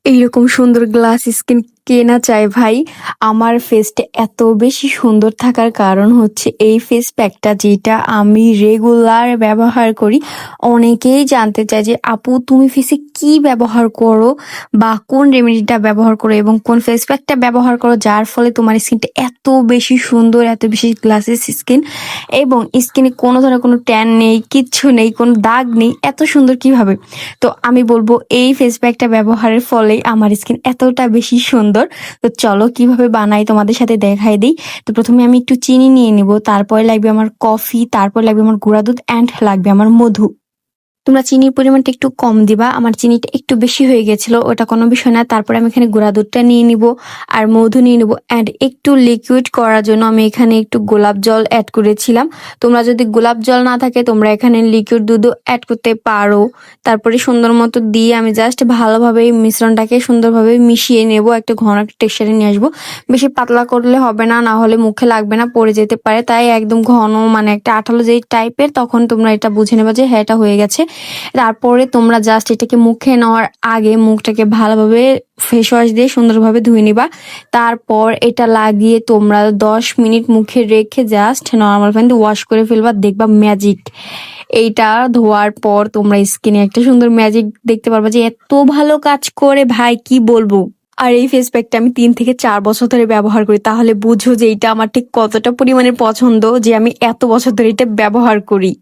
এইরকম সুন্দর glass skin কে না চায় ভাই? আমার ফেসটা এত বেশি সুন্দর থাকার কারণ হচ্ছে এই ফেস প্যাকটা যেটা আমি রেগুলার ব্যবহার করি। অনেকেই জানতে চায় যে আপু তুমি ফেসে কি ব্যবহার করো বা কোন রেমেডিটা ব্যবহার করো এবং কোন ফেস প্যাকটা ব্যবহার করো যার ফলে তোমার স্কিনটা এত বেশি সুন্দর, এত বেশি গ্লাসেস স্কিন এবং স্কিনে কোনো ধরনের কোনো ট্যান নেই, কিচ্ছু নেই, কোনো দাগ নেই, এত সুন্দর কিভাবে? তো আমি বলবো এই ফেস প্যাকটা ব্যবহারের ফলে আমার স্কিন এতটা বেশি সুন্দর। তো চলো কিভাবে বানাই তোমাদের সাথে দেখাই দিই। তো প্রথমে আমি একটু চিনি নিয়ে নিব, তারপরে লাগবে আমার কফি, তারপর লাগবে আমার গুঁড়া দুধ অ্যান্ড লাগবে আমার মধু। তোমরা চিনির পরিমাণটা একটু কম দিবা, আমার চিনিটা একটু বেশি হয়ে গেছিল, ওটা কোনো বিষয় না। তারপরে আমি এখানে গুঁড়া দুধটা নিয়ে নিব আর মধু নিয়ে নিব অ্যান্ড একটু লিকুইড করার জন্য আমি এখানে একটু গোলাপ জল অ্যাড করেছিলাম। তোমরা যদি গোলাপ জল না থাকে তোমরা এখানে লিকুইড দুধও অ্যাড করতে পারো। তারপরে সুন্দর মতো দিয়ে আমি জাস্ট ভালোভাবে এই মিশ্রণটাকে সুন্দরভাবে মিশিয়ে নেব, একটা ঘন একটা টেক্সচারে নিয়ে আসবো। বেশি পাতলা করলে হবে না, না হলে মুখে লাগবে না, পড়ে যেতে পারে। তাই একদম ঘন মানে একটা আঠালো যেই টাইপের, তখন তোমরা এটা বুঝে নেবা যে হ্যাঁ এটা হয়ে গেছে। তারপরে তোমরা জাস্ট এটাকে মুখে নেওয়ার আগে মুখটাকে ভালোভাবে ফেস ওয়াশ দিয়ে সুন্দরভাবে ধুয়ে নিবা। তারপর এটা লাগিয়ে তোমরা 10 মিনিট মুখে রেখে জাস্ট নর্মাল পানি দিয়ে ওয়াশ করে ফেলবা, দেখবা ম্যাজিক। এইটা ধোয়ার পর তোমরা স্কিনে একটা সুন্দর ম্যাজিক দেখতে পারবা যে এত ভালো কাজ করে ভাই কি বলবো। আর এই ফেস প্যাকটা আমি 3 থেকে 4 বছর ধরে ব্যবহার করি, তাহলে বুঝো যে এটা আমার ঠিক কতটা পরিমাণে পছন্দ যে আমি এত বছর ধরে এটা ব্যবহার করি।